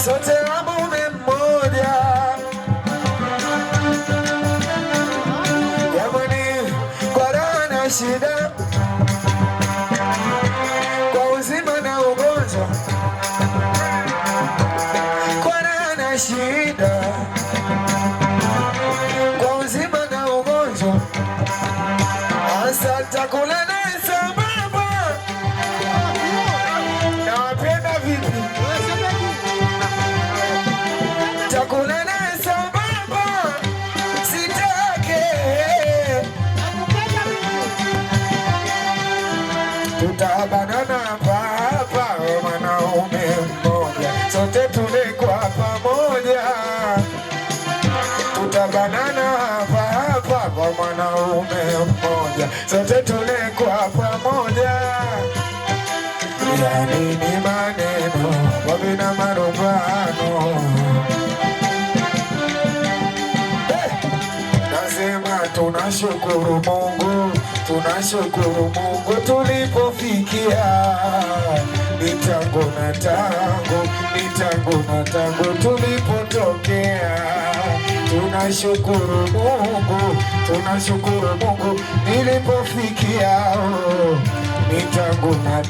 sote wa mume mmoja. Jamani, kwa raha na shida, kwa uzima na ugonjwa, kwa raha na shida, kwa uzima na ugonjwa, asa takula naye sambamba. Nawapenda vipi? Takula naye sambamba, sitake. Tutabanana hapa, mwanaume mmoja, sote tule kwa pamoja. Tutabanana hapa kwa mwanaume mmoja, sote tule kwa pamoja. Yani ni maneno wabina marumbano. Nasema tunashukuru Mungu, tunashukuru Mungu tulipofikia. Ni tangu na tangu tulipotokea. Tunashukuru Mungu, tunashukuru Mungu nilipofikia. Ni tangu na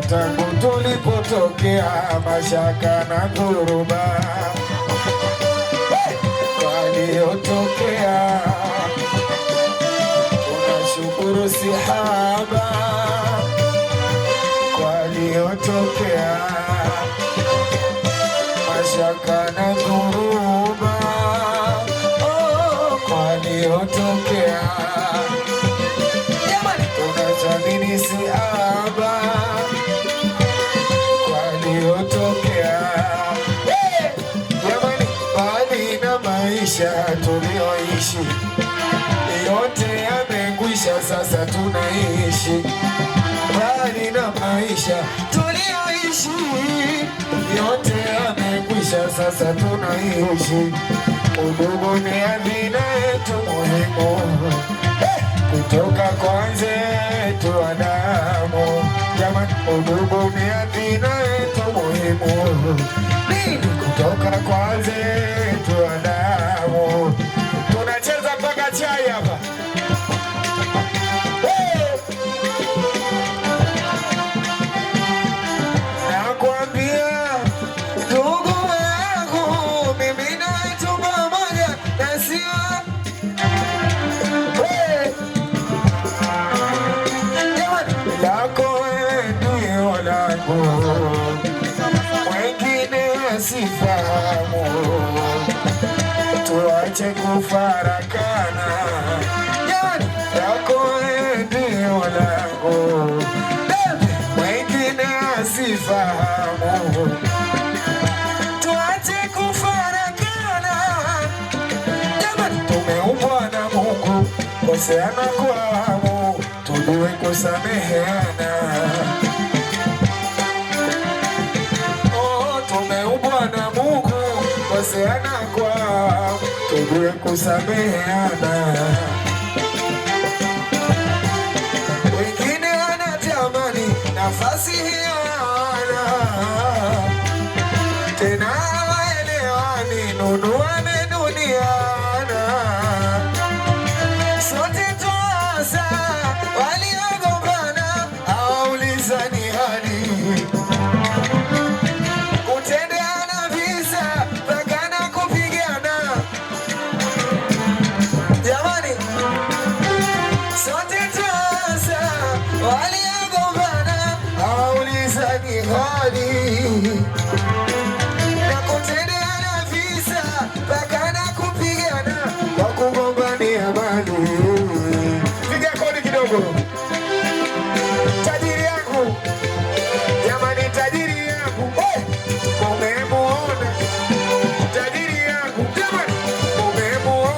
tangu tulipotokea. Mashaka na dhuruba waliotokea. Tunashukuru sihaba waliotokea. Mashaka na dhuruba waliotokea. Tunathamini sihaba waliotokea. Jamani, bali na maisha tulioishi yote yamekwisha, sasa tunaishi. Bali na maisha tulioishi yote yamekwisha, sasa tunaishi. Udugu ni hazina yetu muhimu, kutoka kwa wenzetu wa damu. Jamani, udugu ni hazina yetu muhimu, kutoka kwa wenzetu wa damu. Tunacheza mpaka chai hapa. Nakwambia ndugu wangu, mimi nawe tu pamoja na sio lako wewe ndio langu, mwengine asifahamu. Tuache kufarakana, lako wewe ndio langu, mwengine asifahamu. Tuache kufarakana, jamani, tumeumbwa na Mungu, koseana kwa hamu, tujue kusameheana. Tumeumbwa na Mungu, koseana kwa hamu, tujue kusameheana. Wengine wanatamani nafasi hiyo hawana, tena hawaelewani, nunuane duniana. Sote tuasa waliogombana, hawaulizani hali, kutendeana visa mpaka na kupigana. Jamani, sote tuasa waliogombana, hawaulizani hali.